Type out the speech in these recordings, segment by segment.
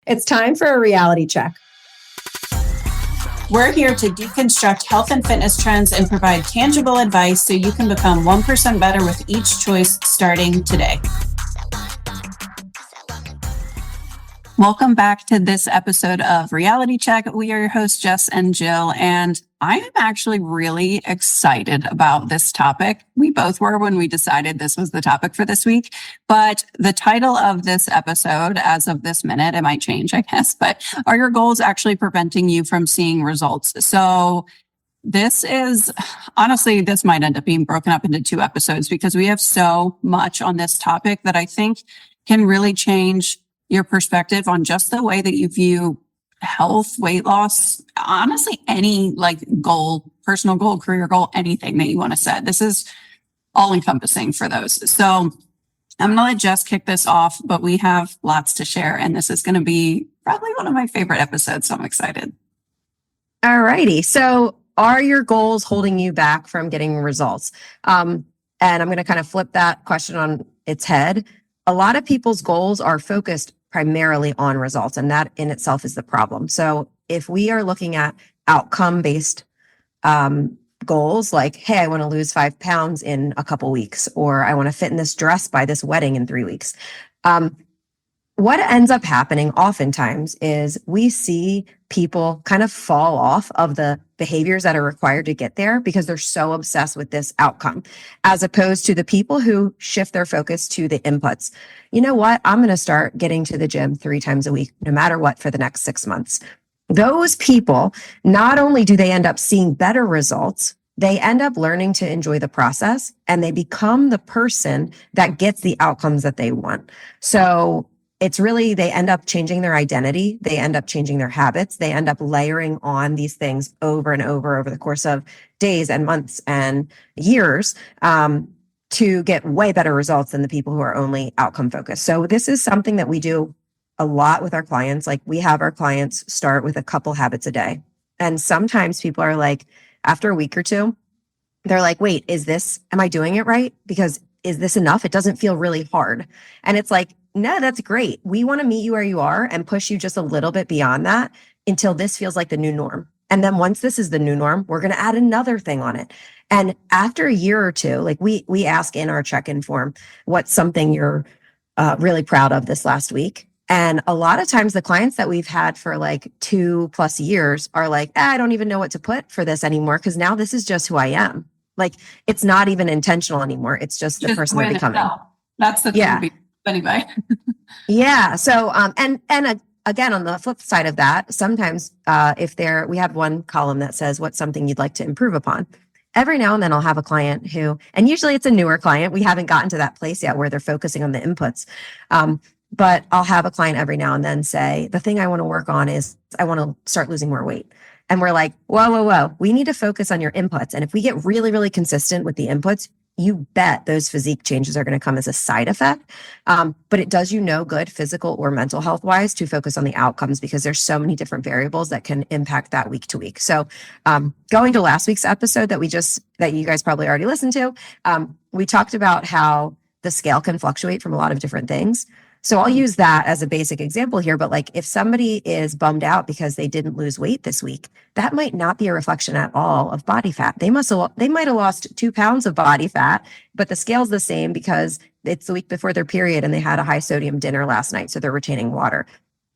It's time for a reality check. We're here to deconstruct health and fitness trends and provide tangible advice so you can become 1% better with each choice starting today. Welcome back to this episode of Reality Check. We are your hosts, Jess and Jill, and I am actually really excited about this topic. We both were when we decided this was the topic for this week, but the title of this episode, as of this minute, it might change, I guess, but are your goals actually preventing you from seeing results? So this is, honestly, this might end up being broken up into 2 episodes because we have so much on this topic that I think can really change your perspective on just the way that you view health, weight loss, honestly, any goal, personal goal, career goal, anything that you want to set. This is all encompassing for those. So I'm going to let Jess kick this off, but we have lots to share. And this is going to be probably one of my favorite episodes. So I'm excited. All righty. So are your goals holding you back from getting results? And I'm going to kind of flip that question on its head. A lot of people's goals are focused primarily on results, and that in itself is the problem. So if we are looking at outcome-based goals, like, hey, I want to lose 5 pounds in a couple weeks, or I want to fit in this dress by this wedding in 3 weeks. What ends up happening oftentimes is we see people kind of fall off of the behaviors that are required to get there because they're so obsessed with this outcome, as opposed to the people who shift their focus to the inputs. You know what? I'm going to start getting to the gym 3 times a week, no matter what, for the next 6 months. Those people, not only do they end up seeing better results, they end up learning to enjoy the process, and they become the person that gets the outcomes that they want. So it's really, they end up changing their identity. They end up changing their habits. They end up layering on these things over and over the course of days and months and years to get way better results than the people who are only outcome focused. So this is something that we do a lot with our clients. Like, we have our clients start with a couple habits a day. And sometimes people are like, after a week or 2, they're like, wait, am I doing it right? Because is this enough? It doesn't feel really hard. And it's like, no, that's great. We want to meet you where you are and push you just a little bit beyond that until this feels like the new norm. And then once this is the new norm, we're going to add another thing on it. And after a year or 2, like we ask in our check-in form, what's something you're really proud of this last week? And a lot of times the clients that we've had for like 2+ years are like, I don't even know what to put for this anymore, because now this is just who I am. Like, it's not even intentional anymore. It's just the person they're becoming. That's the thing. Anyway. Yeah. So, and again, on the flip side of that, sometimes we have one column that says, what's something you'd like to improve upon? Every now and then I'll have a client who, and usually it's a newer client. We haven't gotten to that place yet where they're focusing on the inputs. But I'll have a client every now and then say, the thing I want to work on is I want to start losing more weight. And we're like, whoa. We need to focus on your inputs. And if we get really, really consistent with the inputs, you bet those physique changes are going to come as a side effect. But it does you no good, physical or mental health wise, to focus on the outcomes, because there's so many different variables that can impact that week to week. So going to last week's episode that you guys probably already listened to, we talked about how the scale can fluctuate from a lot of different things. So I'll use that as a basic example here, but like, if somebody is bummed out because they didn't lose weight this week, that might not be a reflection at all of body fat. They might have lost 2 pounds of body fat, but the scale's the same because it's the week before their period and they had a high sodium dinner last night, so they're retaining water.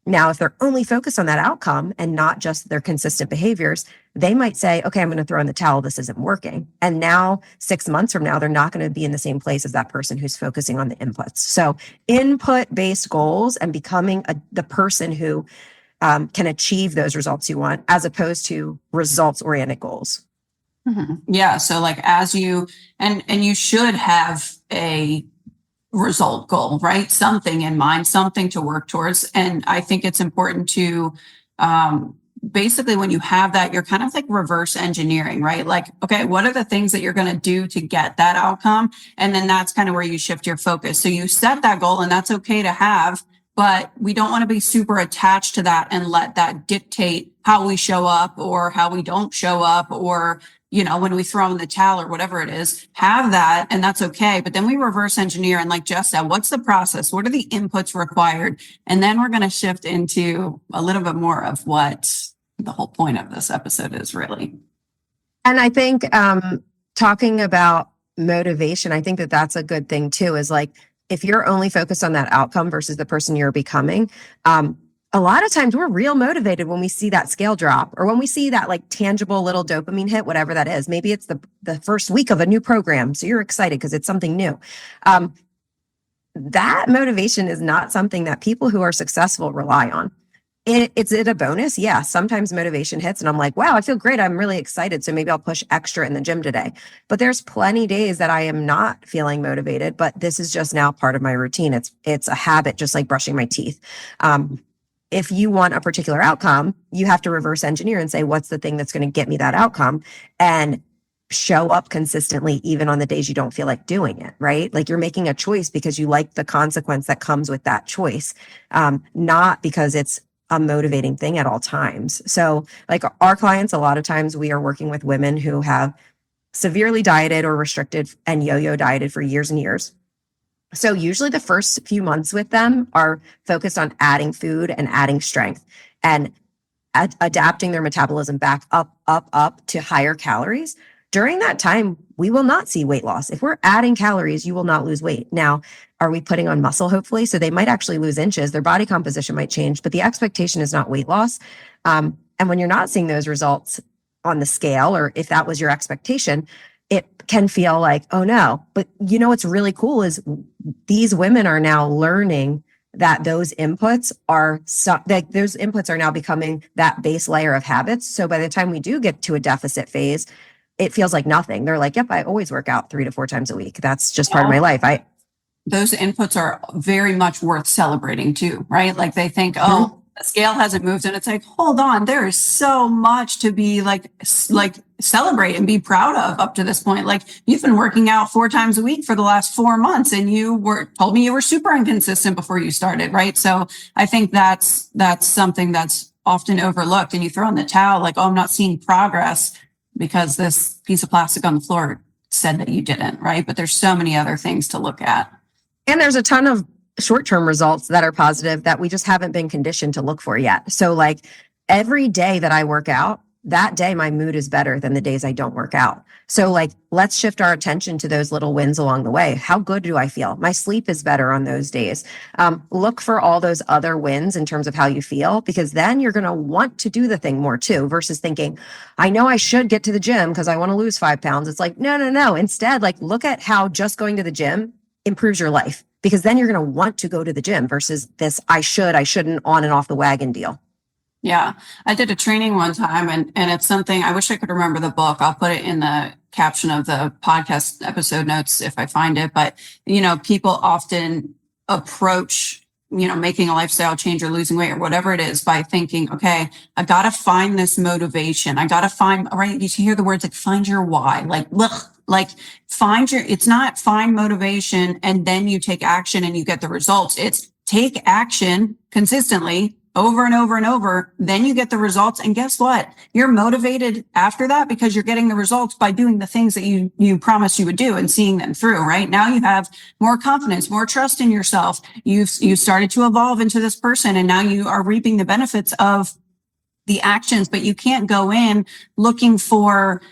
Now, if they're only focused on that outcome and not just their consistent behaviors, they might say, okay, I'm going to throw in the towel. This isn't working. And now 6 months from now, they're not going to be in the same place as that person who's focusing on the inputs. So input-based goals and becoming the person who can achieve those results you want, as opposed to results-oriented goals. Mm-hmm. Yeah. So like, as you, and you should have a result goal, right? Something in mind, something to work towards. And I think it's important to, basically when you have that, you're kind of like reverse engineering, right? Like, okay, what are the things that you're going to do to get that outcome? And then that's kind of where you shift your focus. So you set that goal, and that's okay to have, but we don't want to be super attached to that and let that dictate how we show up or how we don't show up, or, when we throw in the towel or whatever it is, have that, and that's okay. But then we reverse engineer, and like Jess said, what's the process? What are the inputs required? And then we're going to shift into a little bit more of what the whole point of this episode is really. And I think talking about motivation, I think that that's a good thing too, is like, if you're only focused on that outcome versus the person you're becoming, a lot of times we're real motivated when we see that scale drop or when we see that like tangible little dopamine hit, whatever that is. Maybe it's the first week of a new program. So you're excited because it's something new. That motivation is not something that people who are successful rely on. Is it a bonus? Yeah. Sometimes motivation hits and I'm like, wow, I feel great. I'm really excited. So maybe I'll push extra in the gym today. But there's plenty days that I am not feeling motivated, but this is just now part of my routine. It's a habit, just like brushing my teeth. If you want a particular outcome, you have to reverse engineer and say, what's the thing that's going to get me that outcome? And show up consistently, even on the days you don't feel like doing it, right? Like you're making a choice because you like the consequence that comes with that choice, not because it's a motivating thing at all times. So like our clients, a lot of times we are working with women who have severely dieted or restricted and yo-yo dieted for years and years. So usually the first few months with them are focused on adding food and adding strength and adapting their metabolism back up to higher calories. During that time, we will not see weight loss. If we're adding calories, you will not lose weight. Now, are we putting on muscle, hopefully? So they might actually lose inches. Their body composition might change, but the expectation is not weight loss. And when you're not seeing those results on the scale, or if that was your expectation, it can feel like, oh no. But what's really cool is these women are now learning that those inputs are now becoming that base layer of habits. So by the time we do get to a deficit phase, it feels like nothing. They're like, yep, I always work out 3 to 4 times a week. That's just part of my life. Those inputs are very much worth celebrating too, right? Like they think, oh, the scale hasn't moved. And it's like, hold on, there is so much to be like celebrate and be proud of up to this point. Like you've been working out 4 times a week for the last 4 months and you told me you were super inconsistent before you started, right? So I think that's something that's often overlooked, and you throw in the towel like, oh, I'm not seeing progress because this piece of plastic on the floor said that you didn't, right? But there's so many other things to look at. And there's a ton of short-term results that are positive that we just haven't been conditioned to look for yet. So like every day that I work out, that day my mood is better than the days I don't work out. So like, let's shift our attention to those little wins along the way. How good do I feel? My sleep is better on those days. Look for all those other wins in terms of how you feel, because then you're going to want to do the thing more too, versus thinking, I know I should get to the gym because I want to lose 5 pounds. It's like, no. Instead, like look at how just going to the gym improves your life, because then you're going to want to go to the gym versus this I shouldn't on and off the wagon deal. Yeah. I did a training one time and it's something, I wish I could remember the book. I'll put it in the caption of the podcast episode notes if I find it. But, people often approach, making a lifestyle change or losing weight or whatever it is by thinking, okay, I got to find this motivation. I got to find, right? You hear the words like find your why, it's not find motivation and then you take action and you get the results. It's take action consistently over and over and over, then you get the results. And guess what? You're motivated after that because you're getting the results by doing the things that you promised you would do and seeing them through, right? Now you have more confidence, more trust in yourself. You've started to evolve into this person, and now you are reaping the benefits of the actions, but you can't go in looking for,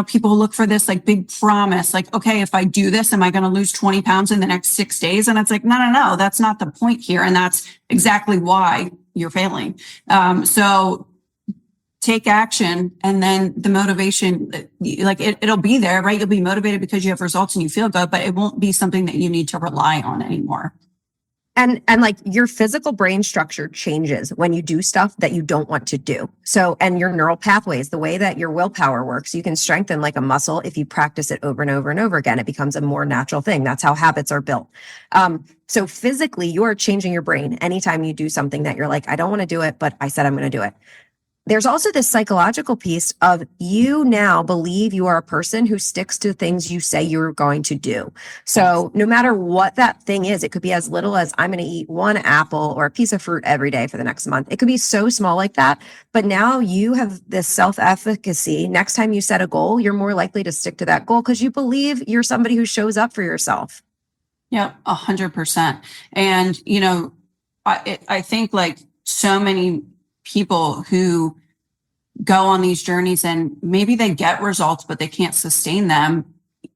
people look for this like big promise, like, okay, if I do this, am I going to lose 20 pounds in the next 6 days? And it's like, no, that's not the point here. And that's exactly why you're failing. So take action, and then the motivation, like it'll be there, right? You'll be motivated because you have results and you feel good, but it won't be something that you need to rely on anymore. And like your physical brain structure changes when you do stuff that you don't want to do. So, and your neural pathways, the way that your willpower works, you can strengthen like a muscle if you practice it over and over and over again. It becomes a more natural thing. That's how habits are built. So physically, you are changing your brain anytime you do something that you're like, I don't want to do it, but I said I'm going to do it. there's also this psychological piece of you now believe you are a person who sticks to things you say you're going to do. So no matter what that thing is, it could be as little as I'm going to eat one apple or a piece of fruit every day for the next month. It could be so small like that. But now you have this self-efficacy. Next time you set a goal, you're more likely to stick to that goal because you believe you're somebody who shows up for yourself. Yeah, 100%. And, I think like so many people who go on these journeys and maybe they get results, but they can't sustain them,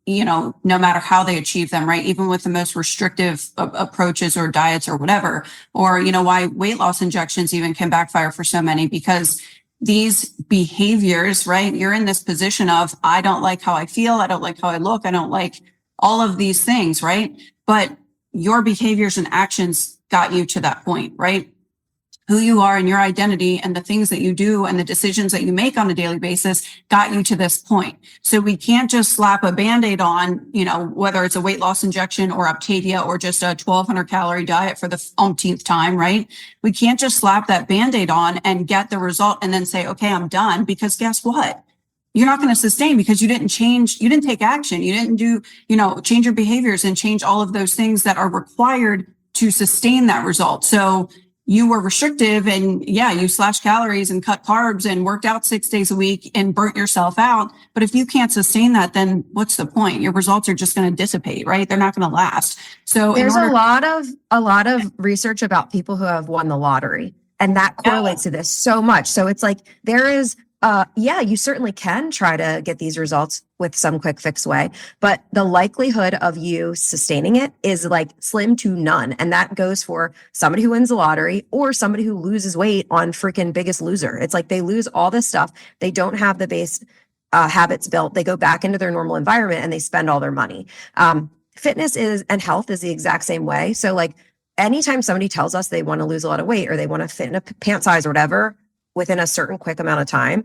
no matter how they achieve them, right? Even with the most restrictive approaches or diets or whatever, or, why weight loss injections even can backfire for so many, because these behaviors, right? You're in this position of, I don't like how I feel. I don't like how I look. I don't like all of these things, right? But your behaviors and actions got you to that point, right? Who you are and your identity and the things that you do and the decisions that you make on a daily basis got you to this point. So we can't just slap a Band-Aid on, whether it's a weight loss injection or Optavia or just a 1,200 calorie diet for the umpteenth time, right? We can't just slap that Band-Aid on and get the result and then say, okay, I'm done. Because guess what? You're not going to sustain because you didn't change, you didn't take action. You didn't do, change your behaviors and change all of those things that are required to sustain that result. So you were restrictive and you slashed calories and cut carbs and worked out 6 days a week and burnt yourself out. But if you can't sustain that, then what's the point? Your results are just going to dissipate, right? They're not going to last. So there's a lot of research about people who have won the lottery, and that correlates to this so much. So it's like there is you certainly can try to get these results with some quick fix way, but the likelihood of you sustaining it is like slim to none. And that goes for somebody who wins the lottery or somebody who loses weight on freaking Biggest Loser. It's like they lose all this stuff. They don't have the base habits built. They go back into their normal environment and they spend all their money. Fitness and health is the exact same way. So like anytime somebody tells us they want to lose a lot of weight or they want to fit in a pant size or whatever, within a certain quick amount of time,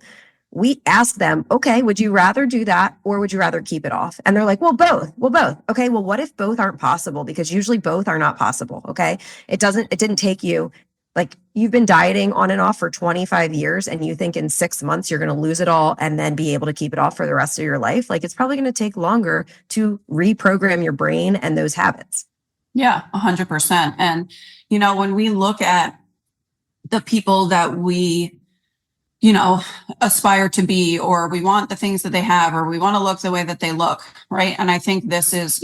we ask them, okay, would you rather do that or would you rather keep it off? And they're like, well, both. Okay, well, what if both aren't possible? Because usually both are not possible, okay? It didn't take you, like you've been dieting on and off for 25 years and you think in 6 months you're going to lose it all and then be able to keep it off for the rest of your life. Like it's probably going to take longer to reprogram your brain and those habits. Yeah, 100%. And, when we look at the people that we aspire to be, or we want the things that they have, or we want to look the way that they look, right? And I think this is,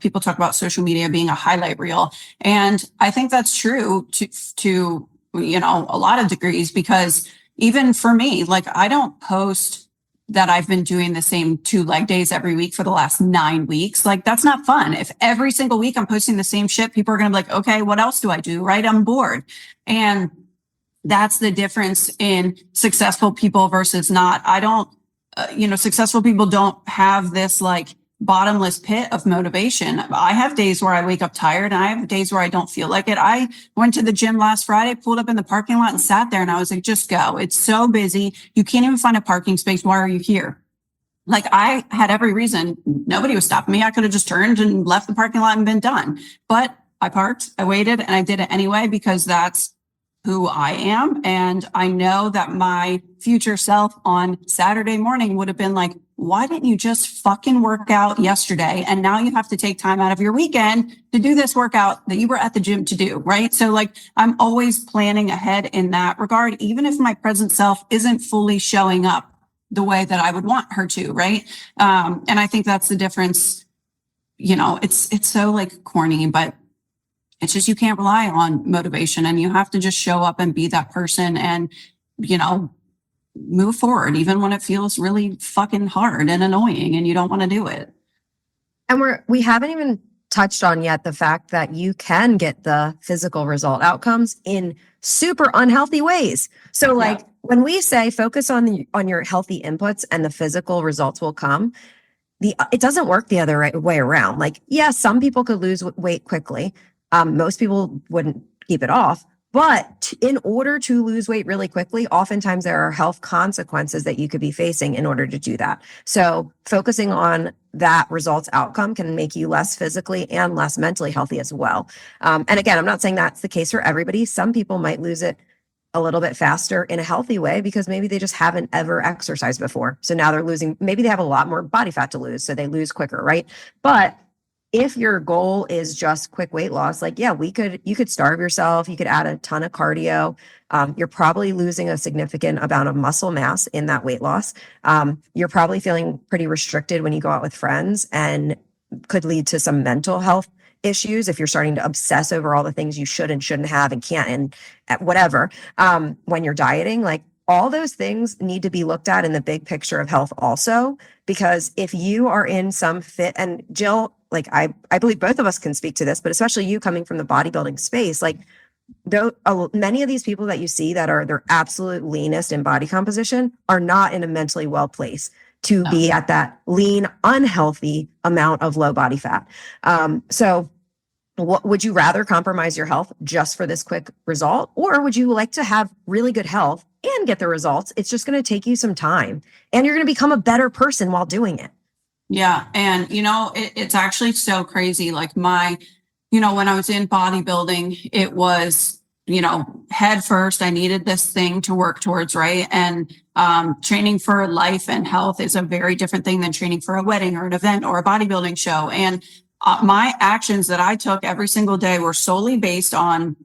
people talk about social media being a highlight reel. And I think that's true to a lot of degrees, because even for me, like I don't post that I've been doing the same 2 leg days every week for the last 9 weeks. Like that's not fun. If every single week I'm posting the same shit, people are going to be like, okay, what else do I do? Right? I'm bored. And that's the difference in successful people versus not. I don't, successful people don't have this like bottomless pit of motivation. I have days where I wake up tired and I have days where I don't feel like it. I went to the gym last Friday, pulled up in the parking lot and sat there and I was like, just go. It's so busy. You can't even find a parking space. Why are you here? Like I had every reason. Nobody was stopping me. I could have just turned and left the parking lot and been done. But I parked, I waited, and I did it anyway because that's who I am. And I know that my future self on Saturday morning would have been like, why didn't you just fucking work out yesterday? And now you have to take time out of your weekend to do this workout that you were at the gym to do, right? So like, I'm always planning ahead in that regard, even if my present self isn't fully showing up the way that I would want her to, right? And I think that's the difference. It's so like corny, but it's just, you can't rely on motivation and you have to just show up and be that person and, move forward, even when it feels really fucking hard and annoying and you don't want to do it. And we haven't even touched on yet the fact that you can get the physical result outcomes in super unhealthy ways. So like when we say focus on your healthy inputs and the physical results will come, it doesn't work the other way around. Like, some people could lose weight quickly. Most people wouldn't keep it off. But in order to lose weight really quickly, oftentimes there are health consequences that you could be facing in order to do that. So focusing on that results outcome can make you less physically and less mentally healthy as well. And again, I'm not saying that's the case for everybody. Some people might lose it a little bit faster in a healthy way because maybe they just haven't ever exercised before. So now they're losing, maybe they have a lot more body fat to lose, so they lose quicker, right? But if your goal is just quick weight loss, like, yeah, you could starve yourself, you could add a ton of cardio. You're probably losing a significant amount of muscle mass in that weight loss. You're probably feeling pretty restricted when you go out with friends and could lead to some mental health issues if you're starting to obsess over all the things you should and shouldn't have and can't and whatever. When you're dieting, like all those things need to be looked at in the big picture of health also, because if you are in some fit, and Jill, like I believe both of us can speak to this, but especially you coming from the bodybuilding space, like though many of these people that you see that are their absolute leanest in body composition are not in a mentally well place to be at that lean, unhealthy amount of low body fat. So what would you rather compromise your health just for this quick result? Or would you like to have really good health and get the results? It's just going to take you some time and you're going to become a better person while doing it. Yeah. And, it's actually so crazy. Like when I was in bodybuilding, it was, head first, I needed this thing to work towards, right? And training for life and health is a very different thing than training for a wedding or an event or a bodybuilding show. And my actions that I took every single day were solely based on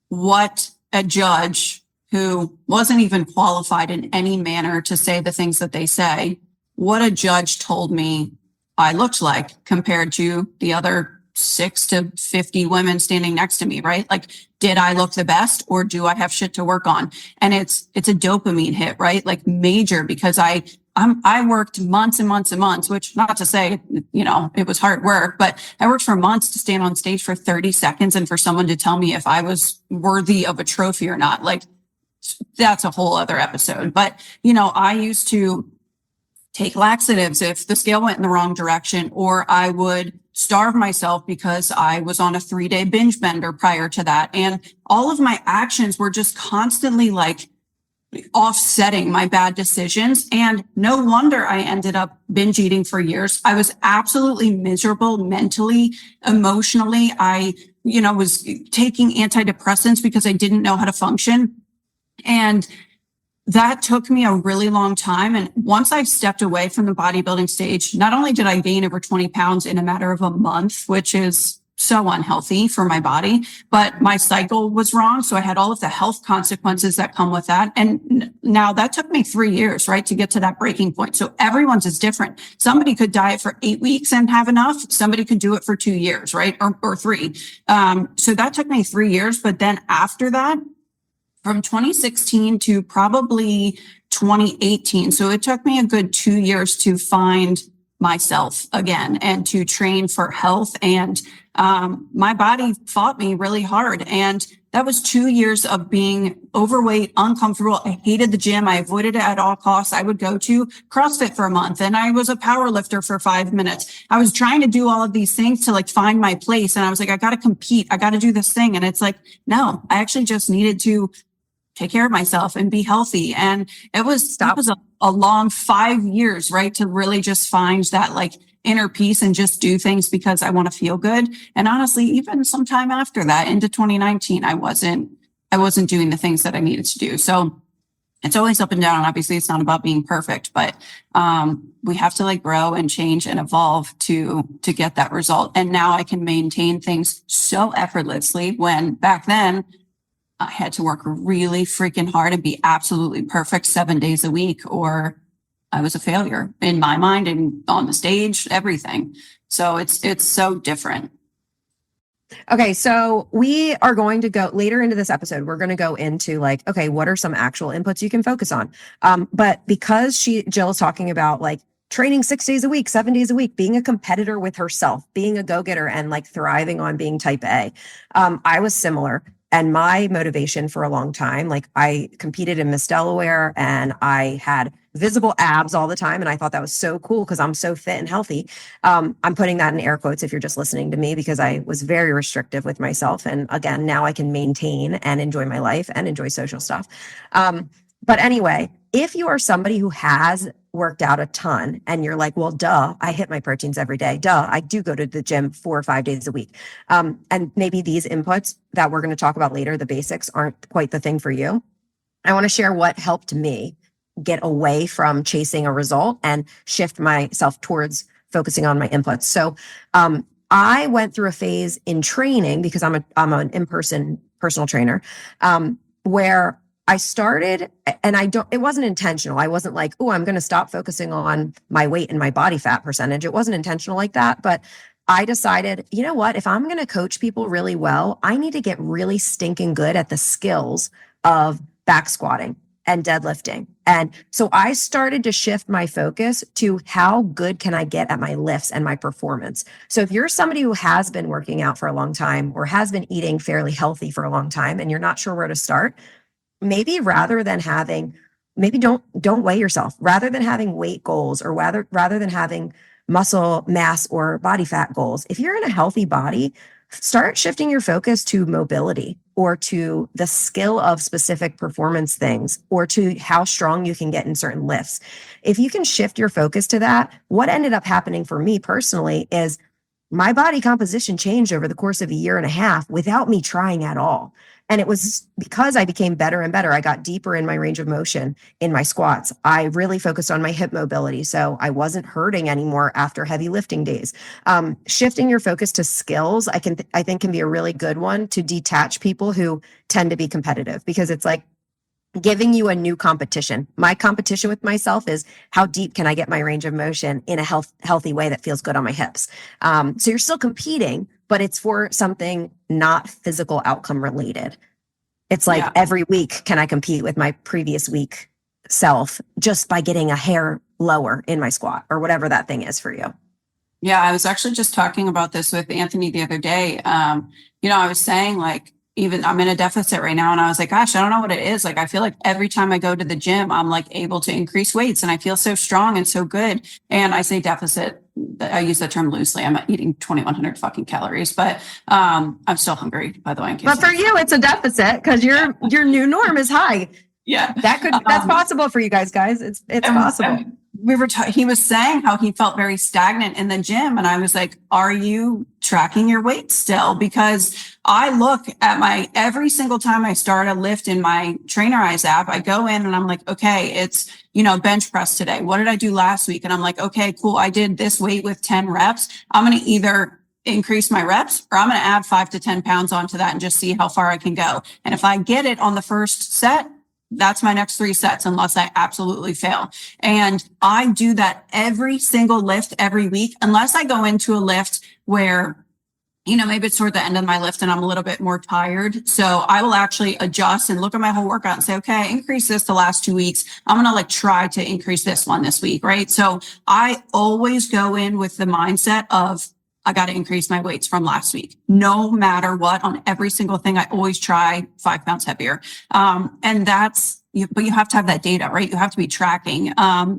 what a judge who wasn't even qualified in any manner to say the things that they say, what a judge told me I looked like compared to the other 6 to 50 women standing next to me, right? Like, did I look the best or do I have shit to work on? And it's a dopamine hit, right? Like major, because I worked months and months and months, which not to say, it was hard work, but I worked for months to stand on stage for 30 seconds and for someone to tell me if I was worthy of a trophy or not. Like, that's a whole other episode. But, I used to take laxatives if the scale went in the wrong direction, or I would starve myself because I was on a 3-day binge bender prior to that. And all of my actions were just constantly like offsetting my bad decisions. And no wonder I ended up binge eating for years. I was absolutely miserable mentally, emotionally. I, was taking antidepressants because I didn't know how to function. And that took me a really long time. And once I stepped away from the bodybuilding stage, not only did I gain over 20 pounds in a matter of a month, which is so unhealthy for my body, but my cycle was wrong. So I had all of the health consequences that come with that. And now that took me 3 years, right, to get to that breaking point. So everyone's is different. Somebody could diet for 8 weeks and have enough. Somebody could do it for 2 years, right? Or 3. So that took me 3 years. But then after that, from 2016 to probably 2018. So it took me a good 2 years to find myself again and to train for health. And my body fought me really hard. And that was 2 years of being overweight, uncomfortable. I hated the gym. I avoided it at all costs. I would go to CrossFit for a month and I was a power lifter for 5 minutes. I was trying to do all of these things to like find my place. And I was like, I got to compete. I got to do this thing. And it's like, no, I actually just needed to take care of myself and be healthy. And that was a long 5 years, right? To really just find that like inner peace and just do things because I want to feel good. And honestly, even sometime after that into 2019, I wasn't doing the things that I needed to do. So it's always up and down. And obviously it's not about being perfect, but we have to like grow and change and evolve to get that result. And now I can maintain things so effortlessly when back then I had to work really freaking hard and be absolutely perfect 7 days a week, or I was a failure in my mind and on the stage, everything. So it's so different. Okay, so we are going to go later into this episode. We're going to go into like, okay, what are some actual inputs you can focus on? But because Jill is talking about like training 6 days a week, 7 days a week, being a competitor with herself, being a go-getter and like thriving on being type A. I was similar. And my motivation for a long time, like I competed in Miss Delaware and I had visible abs all the time. And I thought that was so cool because I'm so fit and healthy. I'm putting that in air quotes if you're just listening to me because I was very restrictive with myself. And again, now I can maintain and enjoy my life and enjoy social stuff. But anyway, if you are somebody who has worked out a ton and you're like, well, duh, I hit my proteins every day. Duh, I do go to the gym 4 or 5 days a week. And maybe these inputs that we're going to talk about later, the basics, aren't quite the thing for you. I want to share what helped me get away from chasing a result and shift myself towards focusing on my inputs. So I went through a phase in training because I'm an in-person personal trainer, where I started, and it wasn't intentional. I wasn't like, oh, I'm going to stop focusing on my weight and my body fat percentage. It wasn't intentional like that. But I decided, you know what, if I'm going to coach people really well, I need to get really stinking good at the skills of back squatting and deadlifting. And so I started to shift my focus to how good can I get at my lifts and my performance. So if you're somebody who has been working out for a long time or has been eating fairly healthy for a long time and you're not sure where to start, maybe rather than having, maybe don't weigh yourself, rather than having weight goals or rather than having muscle mass or body fat goals, if you're in a healthy body, start shifting your focus to mobility or to the skill of specific performance things or to how strong you can get in certain lifts. If you can shift your focus to that, what ended up happening for me personally is my body composition changed over the course of a year and a half without me trying at all. And it was because I became better and better. I got deeper in my range of motion in my squats. I really focused on my hip mobility. So I wasn't hurting anymore after heavy lifting days. Shifting your focus to skills, I think can be a really good one to detach people who tend to be competitive, because it's like giving you a new competition. My competition with myself is how deep can I get my range of motion in a healthy way that feels good on my hips. So you're still competing, but it's for something not physical outcome related. It's like every week, can I compete with my previous week self just by getting a hair lower in my squat or whatever that thing is for you? Yeah, I was actually just talking about this with Anthony the other day. I was saying, like, even I'm in a deficit right now, and I was like, gosh, I don't know what it is. Like, I feel like every time I go to the gym, I'm like able to increase weights and I feel so strong and so good. And I say deficit, I use that term loosely. I'm eating 2,100 fucking calories, but I'm still hungry, by the way. But for you, it's a deficit because your new norm is high. Yeah, that's possible for you guys. It's possible. He was saying how he felt very stagnant in the gym. And I was like, are you tracking your weight still? Because I look at every single time I start a lift in my Trainerize app, I go in and I'm like, okay, it's, bench press today. What did I do last week? And I'm like, okay, cool. I did this weight with 10 reps. I'm going to either increase my reps or I'm going to add 5 to 10 pounds onto that and just see how far I can go. And if I get it on the first set, that's my next 3 sets, unless I absolutely fail. And I do that every single lift every week, unless I go into a lift where, maybe it's toward the end of my lift and I'm a little bit more tired. So I will actually adjust and look at my whole workout and say, okay, increase this the last 2 weeks. I'm going to try to increase this one this week. Right. So I always go in with the mindset of, I got to increase my weights from last week, no matter what. On every single thing, I always try 5 pounds heavier. And but you have to have that data, right? You have to be tracking.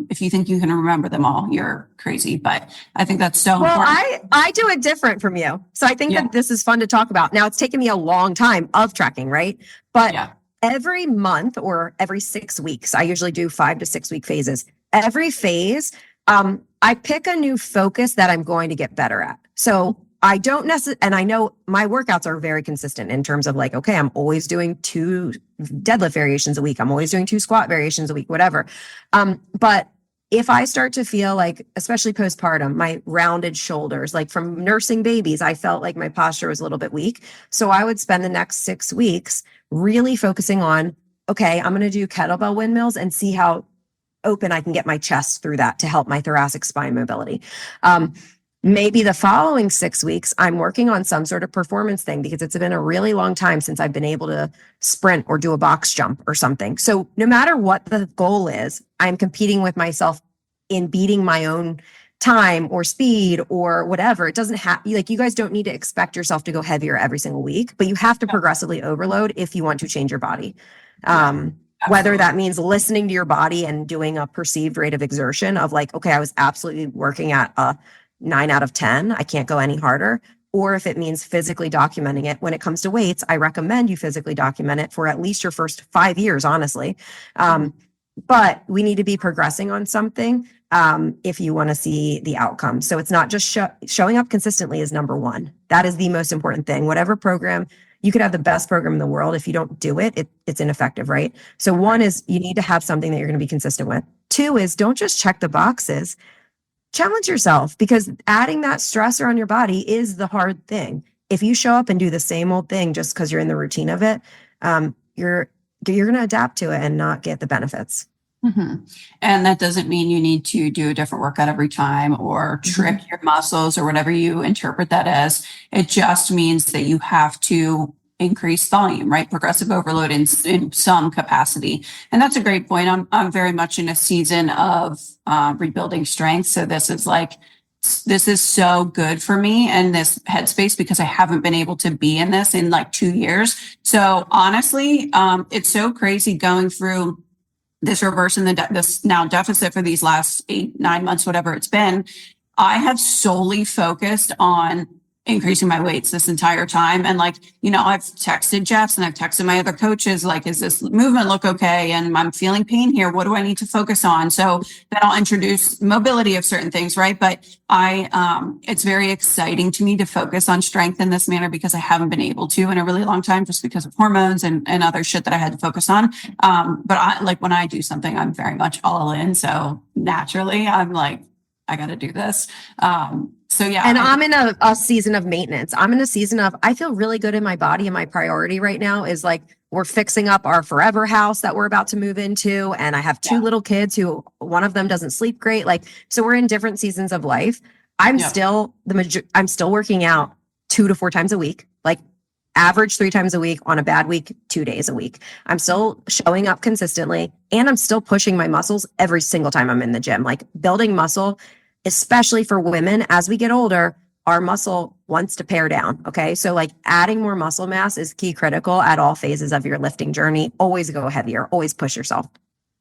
If you think you can remember them all, you're crazy. But I think that's so important. I do it different from you. So I think that this is fun to talk about. Now, it's taken me a long time of tracking, right? But every month or every 6 weeks, I usually do 5 to 6 week phases. Every phase, I pick a new focus that I'm going to get better at. So I don't necessarily, and I know my workouts are very consistent in terms of okay, I'm always doing 2 deadlift variations a week. I'm always doing 2 squat variations a week, whatever. But if I start to feel especially postpartum, my rounded shoulders, from nursing babies, I felt like my posture was a little bit weak. So I would spend the next 6 weeks really focusing on, okay, I'm going to do kettlebell windmills and see how open I can get my chest through that to help my thoracic spine mobility. Maybe the following 6 weeks, I'm working on some sort of performance thing because it's been a really long time since I've been able to sprint or do a box jump or something. So no matter what the goal is, I'm competing with myself in beating my own time or speed or whatever. It doesn't have, you guys don't need to expect yourself to go heavier every single week, but you have to progressively overload if you want to change your body. Whether that means listening to your body and doing a perceived rate of exertion of okay, I was absolutely working at a 9 out of 10. I can't go any harder. Or if it means physically documenting it. When it comes to weights, I recommend you physically document it for at least your first 5 years, honestly. but we need to be progressing on something if you want to see the outcome. So it's not just showing up consistently is number one. That is the most important thing. Whatever program, you could have the best program in the world. If you don't do it, it's ineffective, right? So one is you need to have something that you're going to be consistent with. Two is don't just check the boxes. Challenge yourself, because adding that stressor on your body is the hard thing. If you show up and do the same old thing just because you're in the routine of it, you're going to adapt to it and not get the benefits. Mm-hmm. And that doesn't mean you need to do a different workout every time or trick your muscles or whatever you interpret that as. It just means that you have to increase volume, right? Progressive overload in some capacity. And that's a great point. I'm very much in a season of rebuilding strength. So this is so good for me in this headspace because I haven't been able to be in this in like 2 years. So honestly, it's so crazy going through this reverse and this now deficit for these last 8-9 months, whatever it's been. I have solely focused on increasing my weights this entire time. And like, I've texted Jess and I've texted my other coaches, like, is this movement look okay? And I'm feeling pain here. What do I need to focus on? So then I'll introduce mobility of certain things, right? But it's very exciting to me to focus on strength in this manner because I haven't been able to in a really long time just because of hormones and other shit that I had to focus on. But when I do something, I'm very much all in. So naturally I'm like, I got to do this. So yeah. And I'm in a season of maintenance. I'm in a season of, I feel really good in my body, and my priority right now is like, we're fixing up our forever house that we're about to move into. And I have two little kids who one of them doesn't sleep great. Like, so we're in different seasons of life. I'm still working out 2 to 4 times a week, like average 3 times a week, on a bad week, 2 days a week. I'm still showing up consistently, and I'm still pushing my muscles every single time I'm in the gym, like building muscle. Especially for women, as we get older, our muscle wants to pare down. Okay. So like adding more muscle mass is key critical at all phases of your lifting journey. Always go heavier, always push yourself.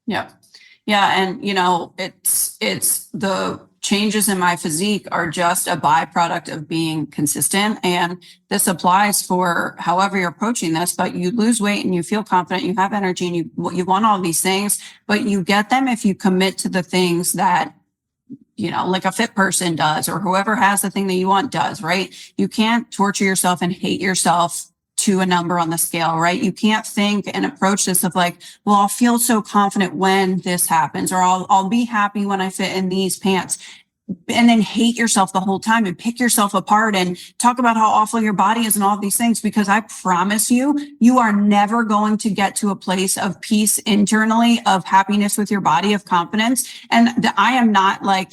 Yeah. Yeah. And it's the changes in my physique are just a byproduct of being consistent. And this applies for however you're approaching this, but you lose weight and you feel confident, you have energy, and you want all these things, but you get them if you commit to the things that like a fit person does, or whoever has the thing that you want does, right? You can't torture yourself and hate yourself to a number on the scale, right? You can't think and approach this of like, well, I'll feel so confident when this happens, or I'll be happy when I fit in these pants, and then hate yourself the whole time and pick yourself apart and talk about how awful your body is and all of these things, because I promise you are never going to get to a place of peace internally, of happiness with your body, of confidence. And I am not like,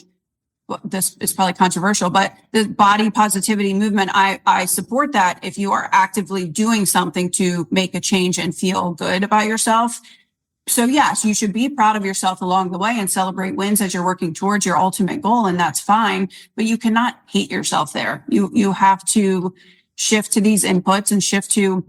this is probably controversial, but the body positivity movement, I support that if you are actively doing something to make a change and feel good about yourself. So yes, you should be proud of yourself along the way and celebrate wins as you're working towards your ultimate goal. And that's fine, but you cannot hate yourself there. You have to shift to these inputs and shift to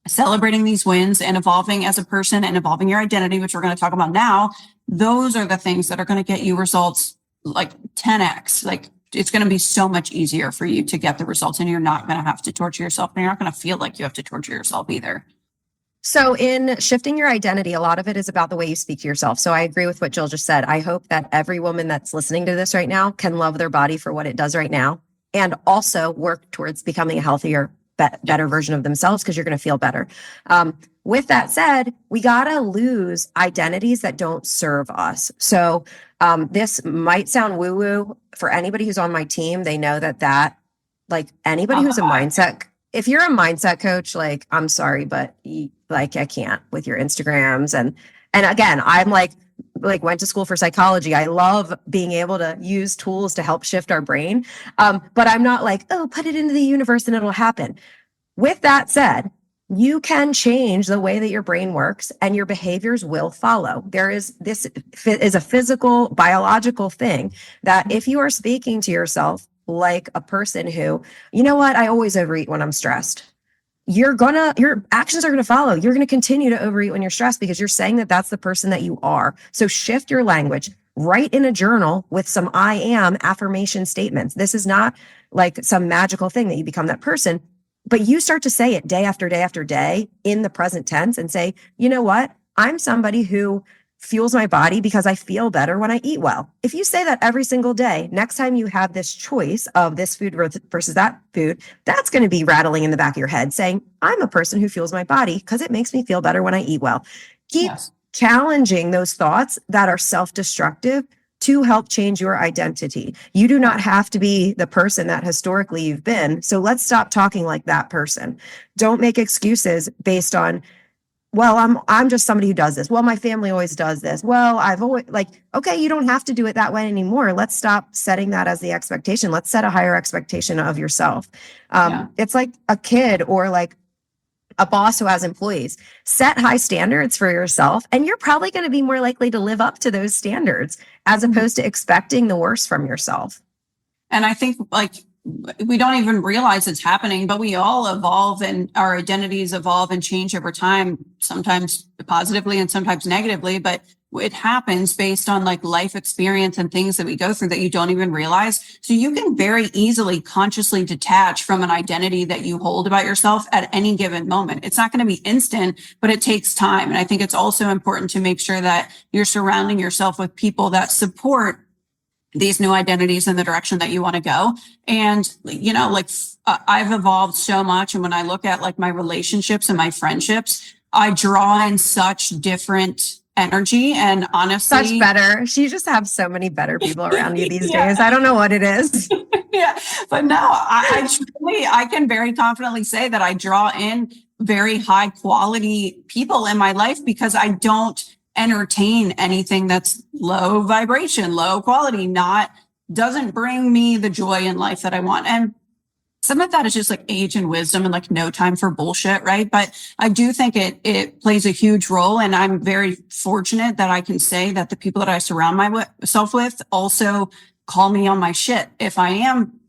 celebrating these wins and evolving as a person and evolving your identity, which we're going to talk about now. Those are the things that are going to get you results like 10x. Like, it's going to be so much easier for you to get the results, and you're not going to have to torture yourself, and you're not going to feel like you have to torture yourself either. So in shifting your identity, a lot of it is about the way you speak to yourself. So I agree with what Jill just said. I hope that every woman that's listening to this right now can love their body for what it does right now, and also work towards becoming a healthier, better version of themselves, because you're going to feel better. With that said, we got to lose identities that don't serve us. So this might sound woo-woo for anybody who's on my team. They know that like anybody who's a mindset, if you're a mindset coach, like, I'm sorry, but I can't with your Instagrams. And again, I'm like went to school for psychology. I love being able to use tools to help shift our brain. But I'm not like, oh, put it into the universe and it'll happen. With that said, you can change the way that your brain works, and your behaviors will follow. This is a physical, biological thing that if you are speaking to yourself like a person who, you know what, I always overeat when I'm stressed, your actions are going to follow. You're going to continue to overeat when you're stressed because you're saying that that's the person that you are. So shift your language. Write in a journal with some I am affirmation statements. This is not like some magical thing that you become that person. But you start to say it day after day after day in the present tense and say, you know what? I'm somebody who fuels my body because I feel better when I eat well. If you say that every single day, next time you have this choice of this food versus that food, that's going to be rattling in the back of your head saying, I'm a person who fuels my body because it makes me feel better when I eat well. Keep challenging those thoughts that are self-destructive to help change your identity. You do not have to be the person that historically you've been. So let's stop talking like that person. Don't make excuses based on, well, I'm just somebody who does this. Well, my family always does this. Well, I've always okay, you don't have to do it that way anymore. Let's stop setting that as the expectation. Let's set a higher expectation of yourself. It's like a kid or like a boss who has employees. Set high standards for yourself, and you're probably going to be more likely to live up to those standards as opposed to expecting the worst from yourself. And I think we don't even realize it's happening, but we all evolve and our identities evolve and change over time, sometimes positively and sometimes negatively, but it happens based on life experience and things that we go through that you don't even realize. So you can very easily consciously detach from an identity that you hold about yourself at any given moment. It's not going to be instant, but it takes time. And I think it's also important to make sure that you're surrounding yourself with people that support these new identities in the direction that you want to go. And, I've evolved so much. And when I look at my relationships and my friendships, I draw in such different energy and honestly. Such better. You just have so many better people around you these days. I don't know what it is. Yeah. But no, I can very confidently say that I draw in very high quality people in my life because I don't entertain anything that's low vibration, low quality, doesn't bring me the joy in life that I want. And some of that is just age and wisdom and no time for bullshit, right? But I do think it plays a huge role. And I'm very fortunate that I can say that the people that I surround myself with also call me on my shit if I am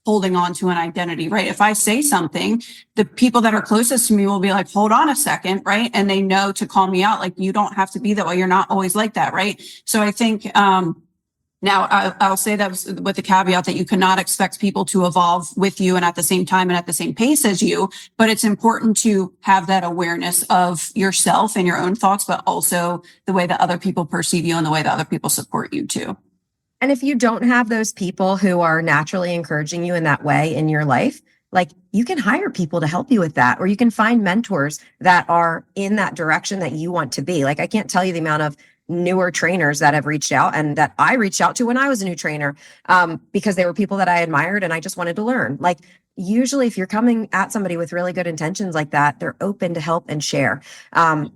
holding on to an identity, right? If I say something, the people that are closest to me will be like, hold on a second, right? And they know to call me out, you don't have to be that way. You're not always like that, right? So I think, now, I'll say that with the caveat that you cannot expect people to evolve with you and at the same time and at the same pace as you, but it's important to have that awareness of yourself and your own thoughts, but also the way that other people perceive you and the way that other people support you too. And if you don't have those people who are naturally encouraging you in that way in your life, you can hire people to help you with that, or you can find mentors that are in that direction that you want to be. I can't tell you the amount of newer trainers that have reached out and that I reached out to when I was a new trainer, because they were people that I admired and I just wanted to learn. Usually if you're coming at somebody with really good intentions like that, they're open to help and share.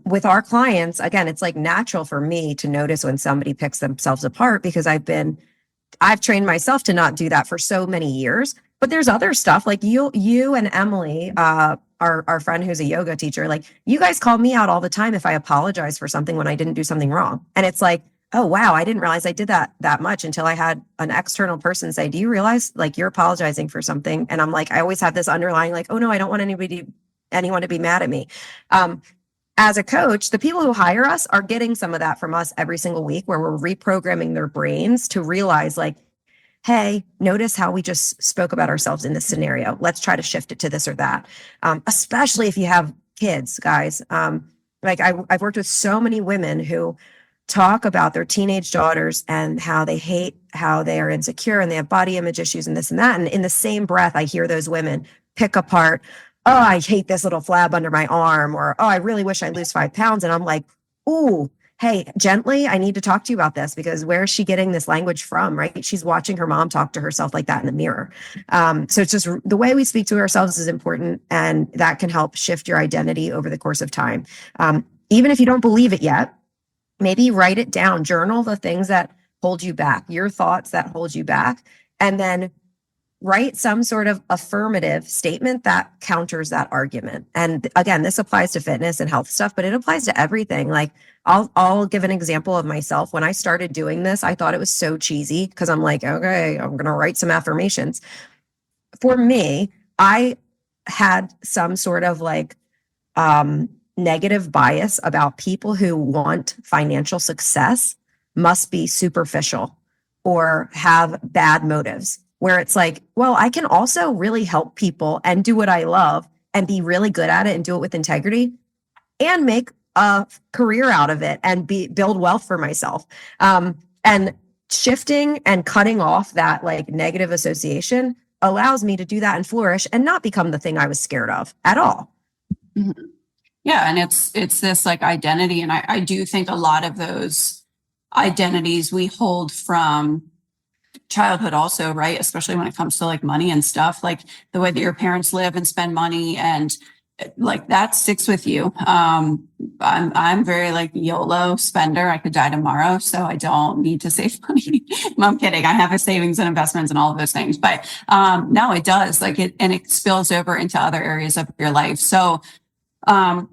With our clients, again, it's natural for me to notice when somebody picks themselves apart because I've trained myself to not do that for so many years. But there's other stuff you and Emily, our friend who's a yoga teacher, you guys call me out all the time if I apologize for something when I didn't do something wrong. And it's oh, wow, I didn't realize I did that much until I had an external person say, do you realize you're apologizing for something? And I'm I always have this underlying oh no, I don't want anyone to be mad at me. As a coach, the people who hire us are getting some of that from us every single week where we're reprogramming their brains to realize hey, notice how we just spoke about ourselves in this scenario. Let's try to shift it to this or that. Especially if you have kids, guys. I've worked with so many women who talk about their teenage daughters and how they hate how they are insecure and they have body image issues and this and that. And in the same breath, I hear those women pick apart, oh, I hate this little flab under my arm, or, oh, I really wish I lose 5 pounds. And I'm ooh, hey, gently, I need to talk to you about this because where is she getting this language from, right? She's watching her mom talk to herself like that in the mirror. So it's just the way we speak to ourselves is important, and that can help shift your identity over the course of time. Even if you don't believe it yet, maybe write it down, journal the things that hold you back, your thoughts that hold you back, and then write some sort of affirmative statement that counters that argument. And again, this applies to fitness and health stuff, but it applies to everything. I'll give an example of myself. When I started doing this, I thought it was so cheesy because I'm okay, I'm going to write some affirmations. For me, I had some sort of negative bias about people who want financial success must be superficial or have bad motives, where it's well, I can also really help people and do what I love and be really good at it and do it with integrity and make a career out of it and build wealth for myself. And shifting and cutting off that like negative association allows me to do that and flourish and not become the thing I was scared of at all. Mm-hmm. Yeah. And it's this like identity. And I do think a lot of those identities we hold from childhood also, right? Especially when it comes to like money and stuff, like the way that your parents live and spend money, and like that sticks with you. I'm very like YOLO spender. I could die tomorrow, so I don't need to save money. I'm kidding. I have a savings and investments and all of those things, but no, it does like it, and it spills over into other areas of your life. So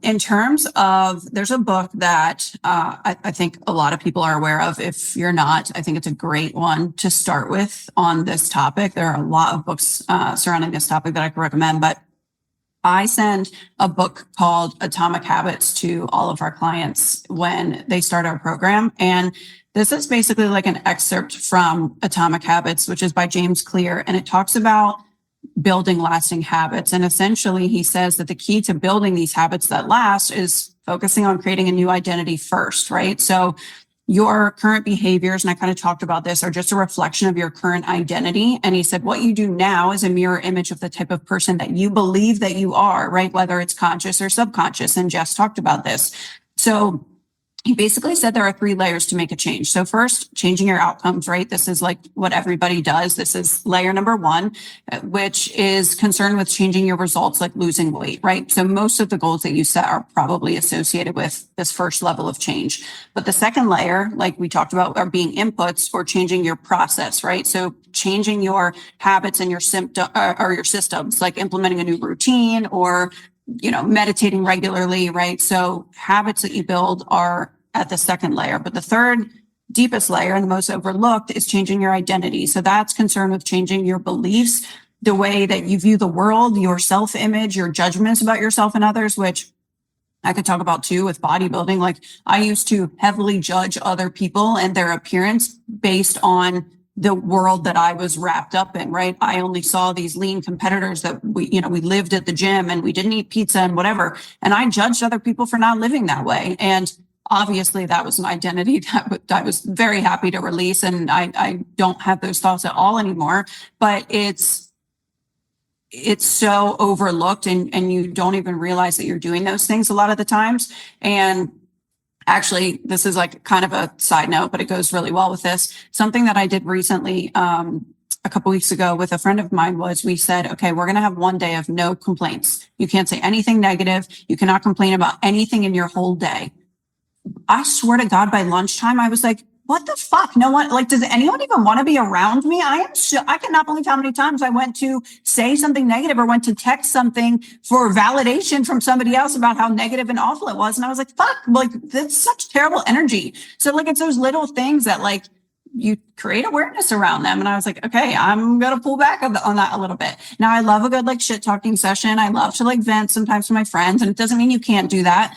in terms of, there's a book that I think a lot of people are aware of. If you're not, I think it's a great one to start with on this topic. There are a lot of books surrounding this topic that I can recommend, but I send a book called Atomic Habits to all of our clients when they start our program. And this is basically like an excerpt from Atomic Habits, which is by James Clear. And it talks about building lasting habits. And essentially, he says that the key to building these habits that last is focusing on creating a new identity first, right? So your current behaviors, and I kind of talked about this, are just a reflection of your current identity. And he said, what you do now is a mirror image of the type of person that you believe that you are, right? Whether it's conscious or subconscious. And Jess talked about this. So he basically said there are 3 layers to make a change. So first, changing your outcomes, right? This is like what everybody does. This is layer number 1, which is concerned with changing your results, like losing weight, right? So most of the goals that you set are probably associated with this first level of change. But the second layer, like we talked about, are being inputs or changing your process, right? So changing your habits and your your systems, like implementing a new routine or meditating regularly, right? So habits that you build are at the second layer. But the third deepest layer and the most overlooked is changing your identity. So that's concerned with changing your beliefs, the way that you view the world, your self-image, your judgments about yourself and others, which I could talk about too with bodybuilding. Like I used to heavily judge other people and their appearance based on the world that I was wrapped up in, right? I only saw these lean competitors that we lived at the gym and we didn't eat pizza and whatever. And I judged other people for not living that way. And obviously that was an identity that I was very happy to release. And I don't have those thoughts at all anymore, but it's so overlooked and you don't even realize that you're doing those things a lot of the times. And actually, this is like kind of a side note, but it goes really well with this. Something that I did recently, a couple weeks ago with a friend of mine was we said, okay, we're going to have one day of no complaints. You can't say anything negative. You cannot complain about anything in your whole day. I swear to God, by lunchtime, I was like, what the fuck? No one, like, does anyone even want to be around me? I cannot believe how many times I went to say something negative or went to text something for validation from somebody else about how negative and awful it was. And I was like, fuck, like, that's such terrible energy. So like, it's those little things that like, you create awareness around them. And I was like, okay, I'm going to pull back on that a little bit. Now I love a good like shit talking session. I love to like vent sometimes to my friends, and it doesn't mean you can't do that.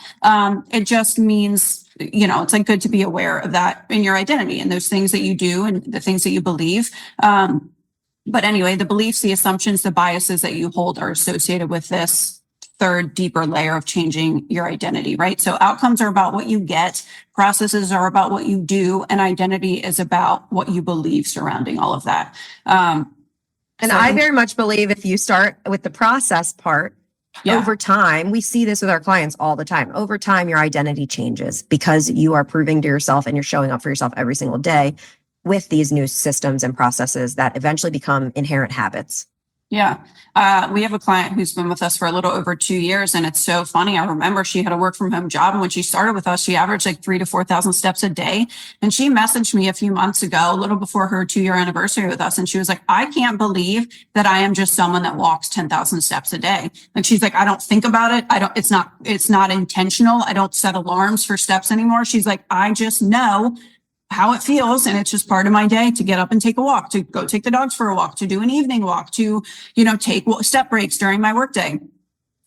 It just means, it's like good to be aware of that in your identity and those things that you do and the things that you believe. But anyway, the beliefs, the assumptions, the biases that you hold are associated with this third deeper layer of changing your identity, right? So outcomes are about what you get, processes are about what you do, and identity is about what you believe surrounding all of that. And I very much believe if you start with the process part, over time, we see this with our clients all the time. Over time, your identity changes because you are proving to yourself and you're showing up for yourself every single day with these new systems and processes that eventually become inherent habits. Yeah. We have a client who's been with us for a little over 2 years, and it's so funny. I remember she had a work from home job, and when she started with us, she averaged like 3,000 to 4,000 steps a day. And she messaged me a few months ago, a little before her 2-year anniversary with us. And she was like, I can't believe that I am just someone that walks 10,000 steps a day. Like she's like, I don't think about it. It's not intentional. I don't set alarms for steps anymore. She's like, I just know how it feels. And it's just part of my day to get up and take a walk, to go take the dogs for a walk, to do an evening walk, to, take step breaks during my workday.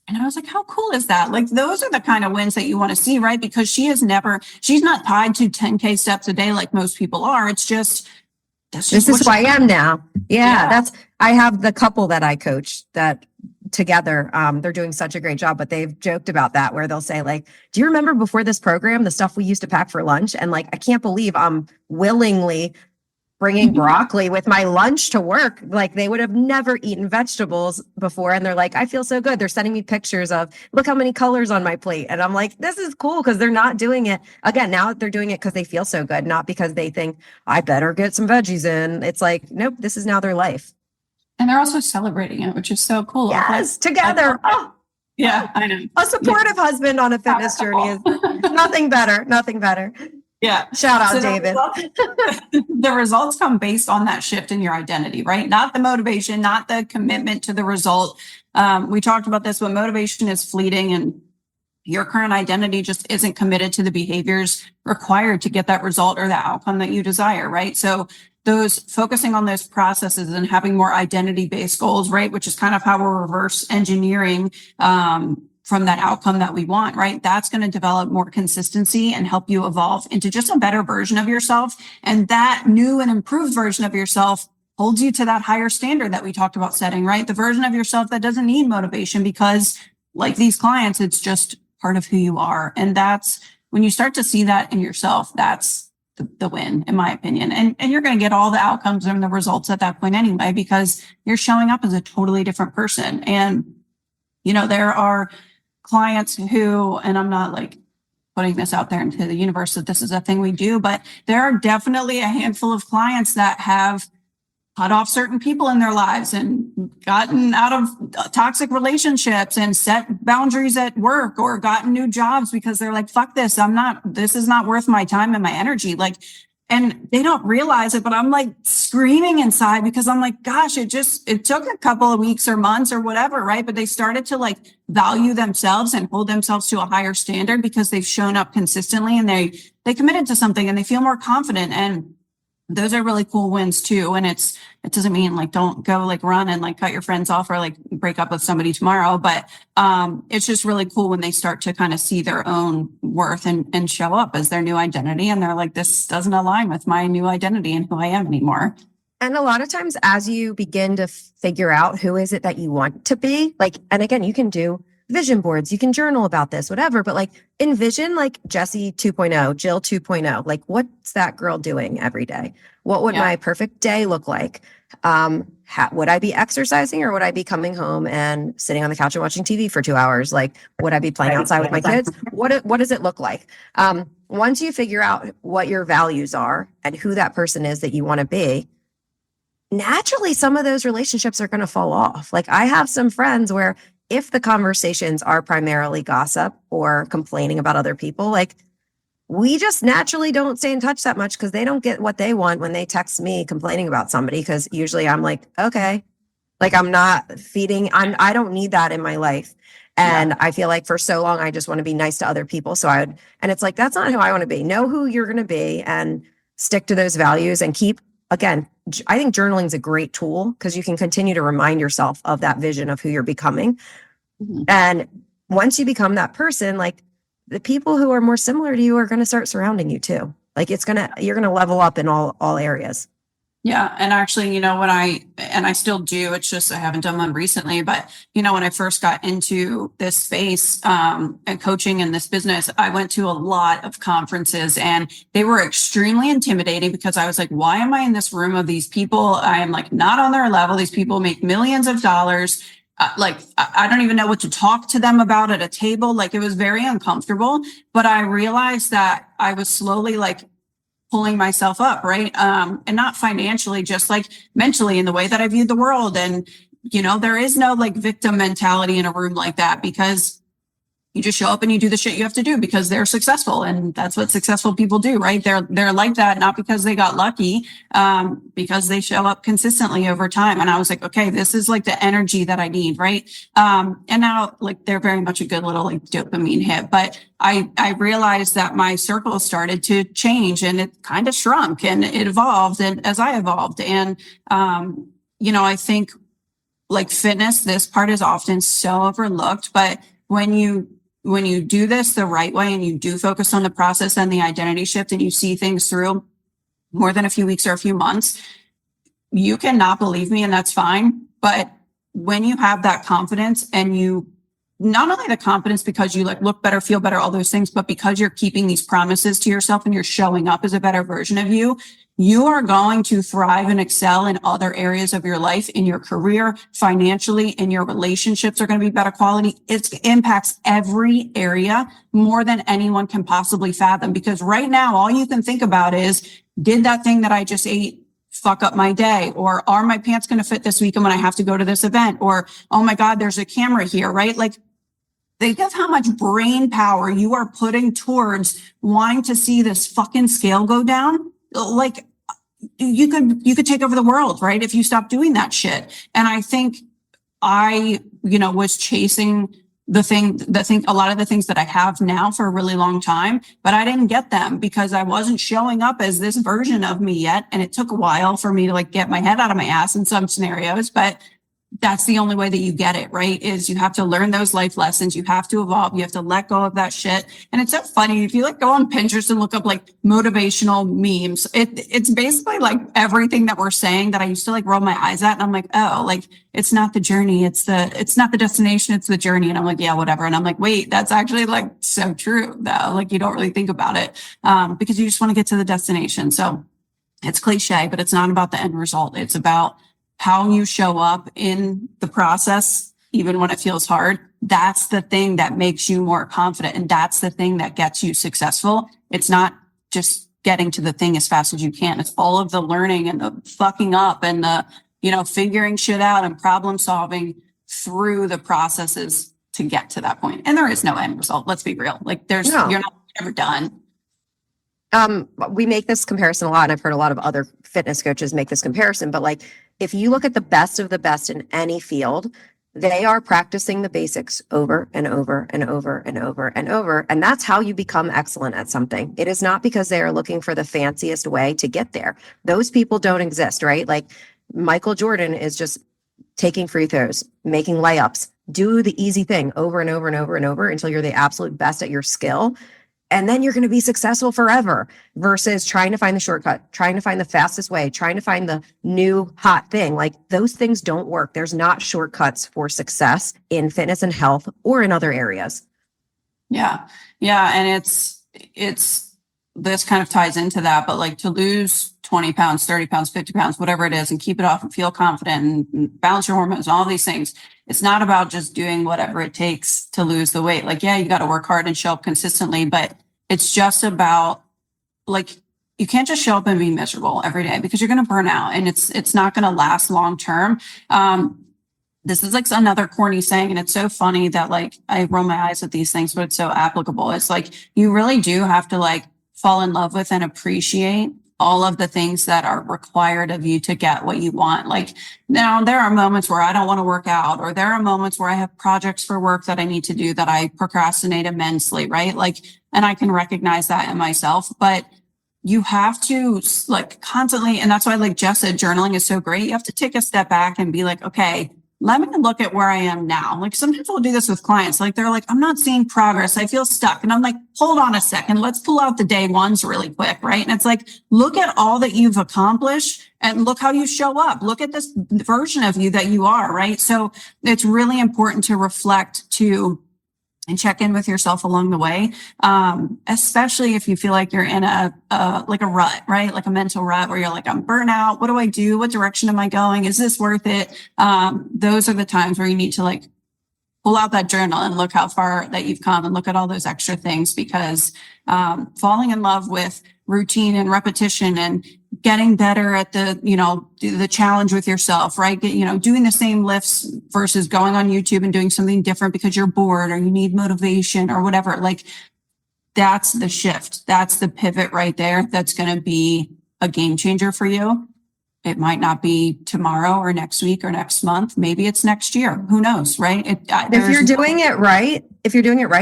And I was like, how cool is that? Like, those are the kind of wins that you want to see, right? Because she's not tied to 10K steps a day like most people are. It's just, this is who I am now. Yeah. I have the couple that I coach that together. They're doing such a great job, but they've joked about that where they'll say like, do you remember before this program, the stuff we used to pack for lunch? And like, I can't believe I'm willingly bringing broccoli with my lunch to work. Like they would have never eaten vegetables before. And they're like, I feel so good. They're sending me pictures of, look how many colors on my plate. And I'm like, this is cool because they're not doing it. Again, now they're doing it because they feel so good, not because they think I better get some veggies in. It's like, nope, this is now their life. And they're also celebrating it, which is so cool. Yes, together. Oh, yeah, I know. A supportive husband on a fitness journey is nothing better. Nothing better. Yeah. Shout out, David. The results come based on that shift in your identity, right? Not the motivation, not the commitment to the result. We talked about this, but motivation is fleeting and your current identity just isn't committed to the behaviors required to get that result or the outcome that you desire, right? So those focusing on those processes and having more identity-based goals, right? Which is kind of how we're reverse engineering, from that outcome that we want, right? That's going to develop more consistency and help you evolve into just a better version of yourself. And that new and improved version of yourself holds you to that higher standard that we talked about setting, right? The version of yourself that doesn't need motivation because like these clients, it's just part of who you are. And that's when you start to see that in yourself, that's the win, in my opinion. And you're going to get all the outcomes and the results at that point anyway, because you're showing up as a totally different person. And, you know, there are clients who, and I'm not like putting this out there into the universe that this is a thing we do, but there are definitely a handful of clients that have cut off certain people in their lives and gotten out of toxic relationships and set boundaries at work or gotten new jobs because they're like, fuck this. This is not worth my time and my energy. Like, and they don't realize it, but I'm like screaming inside because I'm like, gosh, it took a couple of weeks or months or whatever, right? But they started to like value themselves and hold themselves to a higher standard because they've shown up consistently and they committed to something and they feel more confident. And those are really cool wins too. And it doesn't mean like, don't go like run and like cut your friends off or like break up with somebody tomorrow. But, it's just really cool when they start to kind of see their own worth and show up as their new identity. And they're like, this doesn't align with my new identity and who I am anymore. And a lot of times as you begin to figure out who is it that you want to be, like, and again, you can do vision boards, you can journal about this, whatever, but like envision like Jessie 2.0, Jill 2.0, like what's that girl doing every day? What would my perfect day look like? Would I be exercising or would I be coming home and sitting on the couch and watching TV for 2 hours? Like, would I be playing outside with my kids? What does it look like? Once you figure out what your values are and who that person is that you want to be, naturally, some of those relationships are going to fall off. Like I have some friends where if the conversations are primarily gossip or complaining about other people, like we just naturally don't stay in touch that much because they don't get what they want when they text me complaining about somebody. Because usually I'm like, okay, like I'm not feeding, I don't need that in my life. And I feel like for so long, I just want to be nice to other people. And it's like, that's not who I want to be. Know who you're going to be and stick to those values and again, I think journaling is a great tool because you can continue to remind yourself of that vision of who you're becoming. Mm-hmm. And once you become that person, like the people who are more similar to you are going to start surrounding you too. Like you're going to level up in all areas. Yeah. And actually, when I still do, it's just, I haven't done one recently, but when I first got into this space, and coaching in this business, I went to a lot of conferences and they were extremely intimidating because I was like, why am I in this room of these people? I am like not on their level. These people make millions of dollars. I don't even know what to talk to them about at a table. Like it was very uncomfortable, but I realized that I was slowly like pulling myself up, right? And not financially, just like mentally in the way that I viewed the world. And, there is no like victim mentality in a room like that because you just show up and you do the shit you have to do because they're successful. And that's what successful people do, right? They're like that, not because they got lucky, because they show up consistently over time. And I was like, okay, this is like the energy that I need, right? And now like they're very much a good little like dopamine hit, but I realized that my circle started to change and it kind of shrunk and it evolved and as I evolved. And, I think like fitness, this part is often so overlooked, but when you do this the right way and you do focus on the process and the identity shift and you see things through more than a few weeks or a few months, you cannot believe me and that's fine. But when you have that confidence and you, not only the confidence because you like look better, feel better, all those things, but because you're keeping these promises to yourself and you're showing up as a better version of you, you are going to thrive and excel in other areas of your life, in your career, financially, in your relationships are going to be better quality. It impacts every area more than anyone can possibly fathom, because right now, all you can think about is, did that thing that I just ate fuck up my day? Or are my pants going to fit this weekend when I have to go to this event? Or, oh my God, there's a camera here, right? Like, think of how much brain power you are putting towards wanting to see this fucking scale go down. Like, you could take over the world, right? If you stop doing that shit. And I think was chasing a lot of the things that I have now for a really long time, but I didn't get them because I wasn't showing up as this version of me yet. And it took a while for me to like get my head out of my ass in some scenarios, but that's the only way that you get it, right? Is you have to learn those life lessons. You have to evolve. You have to let go of that shit. And it's so funny. If you like go on Pinterest and look up like motivational memes, it's basically like everything that we're saying that I used to like roll my eyes at. And I'm like, oh, like it's not the journey. It's not the destination. It's the journey. And I'm like, yeah, whatever. And I'm like, wait, that's actually like so true though. Like you don't really think about it, because you just want to get to the destination. So it's cliche, but it's not about the end result. It's about how you show up in the process, even when it feels hard. That's the thing that makes you more confident. And that's the thing that gets you successful. It's not just getting to the thing as fast as you can. It's all of the learning and the fucking up and the, figuring shit out and problem solving through the processes to get to that point. And there is no end result. Let's be real. Like you're not ever done. We make this comparison a lot, and I've heard a lot of other fitness coaches make this comparison, but like, if you look at the best of the best in any field, they are practicing the basics over and over and over and over and over. And that's how you become excellent at something. It is not because they are looking for the fanciest way to get there. Those people don't exist, right? Like Michael Jordan is just taking free throws, making layups, do the easy thing over and over and over and over until you're the absolute best at your skill. And then you're going to be successful forever versus trying to find the shortcut, trying to find the fastest way, trying to find the new hot thing. Like those things don't work. There's not shortcuts for success in fitness and health or in other areas. Yeah. Yeah. And it's, this kind of ties into that, but like to lose 20 pounds, 30 pounds, 50 pounds, whatever it is, and keep it off and feel confident and balance your hormones and all these things. It's not about just doing whatever it takes to lose the weight. Like, yeah, you got to work hard and show up consistently, but it's just about like, you can't just show up and be miserable every day because you're going to burn out and it's not going to last long term. This is like another corny saying, and it's so funny that like I roll my eyes at these things, but it's so applicable. It's like, you really do have to like fall in love with and appreciate all of the things that are required of you to get what you want. Like now there are moments where I don't want to work out, or there are moments where I have projects for work that I need to do that I procrastinate immensely, right? Like, and I can recognize that in myself, but you have to like constantly, and that's why like Jess said, journaling is so great. You have to take a step back and be like, okay, let me look at where I am now. Like sometimes we'll do this with clients. Like they're like, I'm not seeing progress. I feel stuck. And I'm like, hold on a second. Let's pull out the day ones really quick. Right. And it's like, look at all that you've accomplished and look how you show up. Look at this version of you that you are. Right. So it's really important to reflect and check in with yourself along the way. Especially if you feel like you're in a rut, right? Like a mental rut where you're like, I'm burnt out. What do I do? What direction am I going? Is this worth it? Those are the times where you need to like pull out that journal and look how far that you've come and look at all those extra things, because falling in love with routine and repetition and getting better at the challenge with yourself, right? Doing the same lifts versus going on YouTube and doing something different because you're bored or you need motivation or whatever. Like that's the shift. That's the pivot right there. That's going to be a game changer for you. It might not be tomorrow or next week or next month. Maybe it's next year. Who knows, right? If you're doing it right,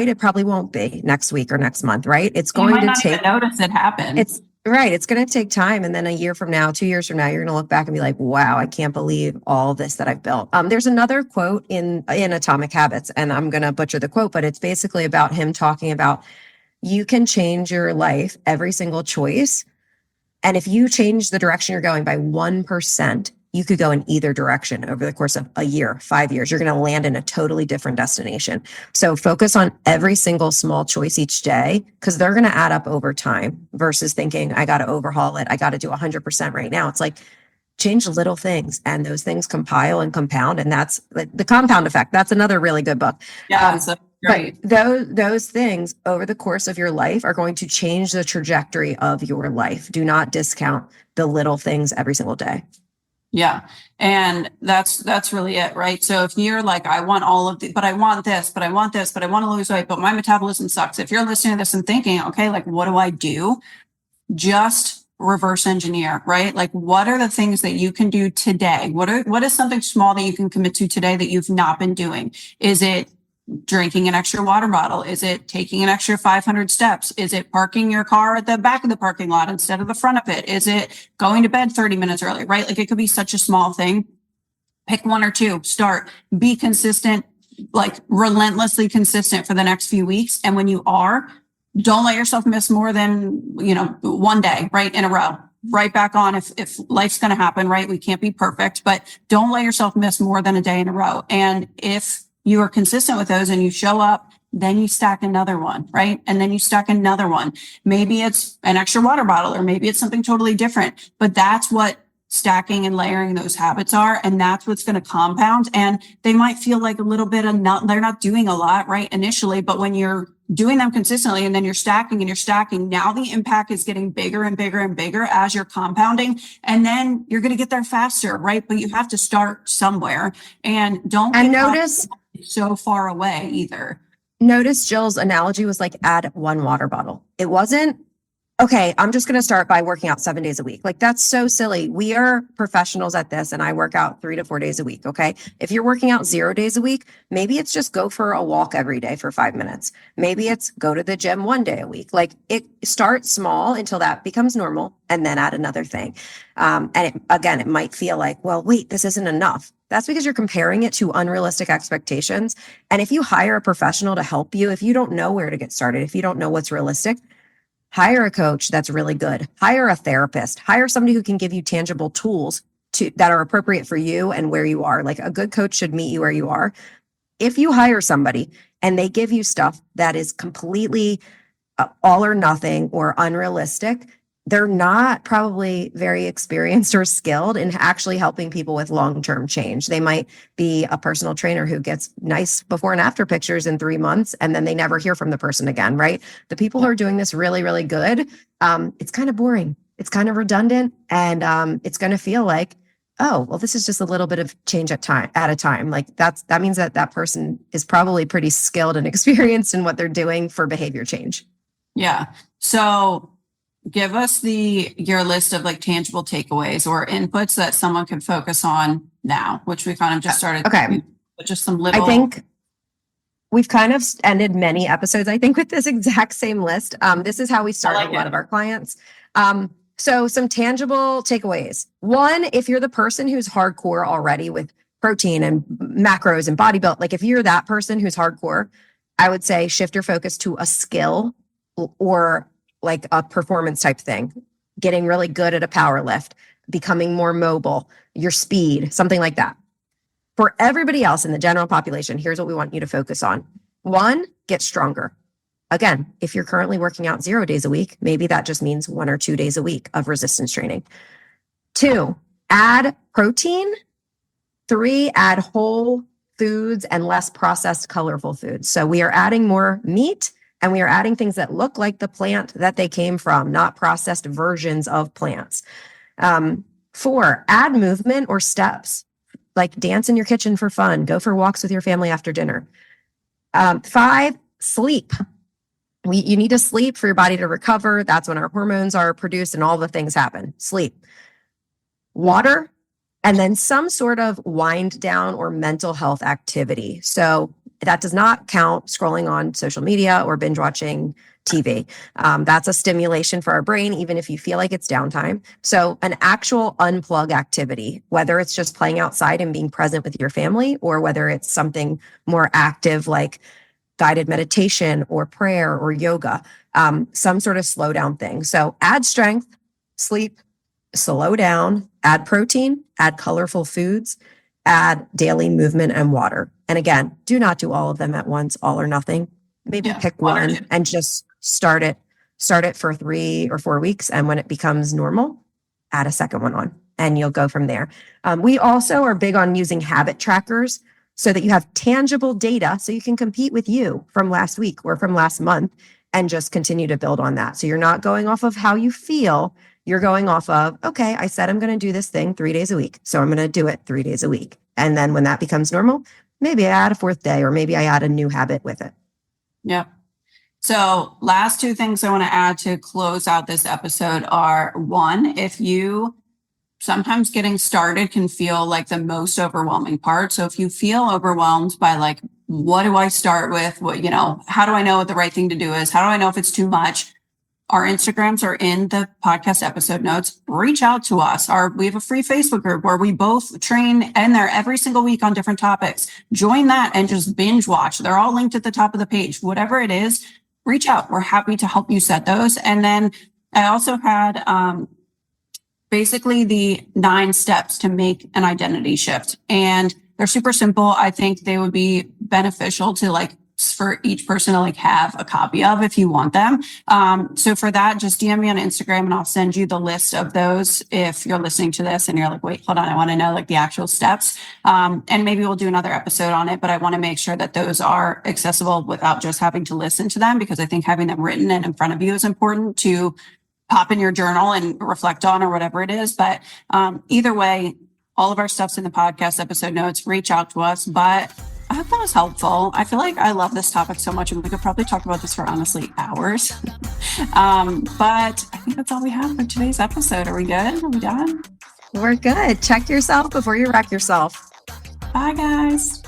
it probably won't be next week or next month, right? It's going to take. Even notice it happen. It's right. It's going to take time, and then a year from now, 2 years from now, you're going to look back and be like, "Wow, I can't believe all this that I've built." There's another quote in Atomic Habits, and I'm going to butcher the quote, but it's basically about him talking about you can change your life every single choice. And if you change the direction you're going by 1%, you could go in either direction over the course of a year, 5 years. You're going to land in a totally different destination. So focus on every single small choice each day, because they're going to add up over time versus thinking, I got to overhaul it. I got to do 100% right now. It's like, change little things, and those things compile and compound. And that's the compound effect. That's another really good book. Yeah. So great. But those things over the course of your life are going to change the trajectory of your life. Do not discount the little things every single day. Yeah. And that's really it, right? So if you're like, I want all of the, but I want this, but I want this, but I want to lose weight, but my metabolism sucks. If you're listening to this and thinking, okay, like, what do I do? Just reverse engineer, right? Like, what are the things that you can do today? What is something small that you can commit to today that you've not been doing? Is it drinking an extra water bottle? Is it taking an extra 500 steps? Is it parking your car at the back of the parking lot instead of the front of it? Is it going to bed 30 minutes early, right? Like, it could be such a small thing. Pick one or two, start, be consistent, like relentlessly consistent for the next few weeks. And when you are, don't let yourself miss more than, one day, right, in a row. Right back on if life's going to happen, right? We can't be perfect, but don't let yourself miss more than a day in a row. And if you are consistent with those and you show up, then you stack another one, right? And then you stack another one. Maybe it's an extra water bottle, or maybe it's something totally different, but that's what stacking and layering those habits are. And that's what's going to compound. And they might feel like a little bit of they're not doing a lot, right, initially, but when you're doing them consistently and then you're stacking and you're stacking, now the impact is getting bigger and bigger and bigger as you're compounding. And then you're going to get there faster, right? But you have to start somewhere, and don't notice so far away either. Notice Jill's analogy was like, add one water bottle. It wasn't, okay, I'm just going to start by working out 7 days a week. Like, that's so silly. We are professionals at this, and I work out 3 to 4 days a week. Okay. If you're working out 0 days a week, maybe it's just go for a walk every day for 5 minutes. Maybe it's go to the gym 1 day a week. Like, it starts small until that becomes normal, and then add another thing. It might feel like, well, wait, this isn't enough. That's because you're comparing it to unrealistic expectations. And if you hire a professional to help you, if you don't know where to get started, if you don't know what's realistic, hire a coach that's really good. Hire a therapist. Hire somebody who can give you tangible tools that are appropriate for you and where you are. Like, a good coach should meet you where you are. If you hire somebody and they give you stuff that is completely all or nothing or unrealistic, they're not probably very experienced or skilled in actually helping people with long-term change. They might be a personal trainer who gets nice before and after pictures in 3 months, and then they never hear from the person again, right? The people who are doing this really, really good, it's kind of boring. It's kind of redundant, and it's going to feel like, oh, well, this is just a little bit of change at a time. Like, that means that person is probably pretty skilled and experienced in what they're doing for behavior change. Yeah. So give us your list of like tangible takeaways or inputs that someone can focus on now, which we kind of just started. Okay. Just some little. I think we've kind of ended many episodes, I think, with this exact same list. This is how we started a lot of our clients. So some tangible takeaways. One, if you're the person who's hardcore already with protein and macros and body build, like if you're that person who's hardcore, I would say shift your focus to a skill or like a performance type thing, getting really good at a power lift, becoming more mobile, your speed, something like that. For everybody else in the general population, here's what we want you to focus on. 1, get stronger. Again, if you're currently working out 0 days a week, maybe that just means 1 or 2 days a week of resistance training. 2, add protein. 3, add whole foods and less processed, colorful foods. So we are adding more meat, and we are adding things that look like the plant that they came from, not processed versions of plants. 4, add movement or steps, like dance in your kitchen for fun, go for walks with your family after dinner. 5, sleep. You need to sleep for your body to recover. That's when our hormones are produced and all the things happen. Sleep. Water, and then some sort of wind down or mental health activity. So that does not count scrolling on social media or binge watching TV. That's a stimulation for our brain, even if you feel like it's downtime. So an actual unplug activity, whether it's just playing outside and being present with your family, or whether it's something more active like guided meditation or prayer or yoga, some sort of slow down thing. So add strength, sleep, slow down, add protein, add colorful foods, add daily movement and water. And again, do not do all of them at once, all or nothing. Maybe pick one and just start it for 3 or 4 weeks. And when it becomes normal, add a second one on and you'll go from there. We also are big on using habit trackers so that you have tangible data so you can compete with you from last week or from last month and just continue to build on that. So you're not going off of how you feel. You're going off of, okay, I said I'm going to do this thing 3 days a week. So I'm going to do it 3 days a week. And then when that becomes normal, maybe I add a fourth day or maybe I add a new habit with it. Yep. So last two things I want to add to close out this episode are, one, if you sometimes getting started can feel like the most overwhelming part. So if you feel overwhelmed by like, what do I start with? What, how do I know what the right thing to do is? How do I know if it's too much? Our Instagrams are in the podcast episode notes. Reach out to us. We have a free Facebook group where we both train in there every single week on different topics. Join that and just binge watch. They're all linked at the top of the page. Whatever it is, reach out. We're happy to help you set those. And then I also had basically the 9 steps to make an identity shift. And they're super simple. I think they would be beneficial to for each person to have a copy of if you want them. So for that, just DM me on Instagram and I'll send you the list of those if you're listening to this and you're like, wait, hold on, I want to know the actual steps. And maybe we'll do another episode on it, but I want to make sure that those are accessible without just having to listen to them, because I think having them written and in front of you is important to pop in your journal and reflect on or whatever it is. But either way, all of our stuff's in the podcast episode notes. Reach out to us. But I hope that was helpful. I feel like I love this topic so much and we could probably talk about this for honestly hours. But I think that's all we have for today's episode. Are we good? Are we done? We're good. Check yourself before you wreck yourself. Bye, guys.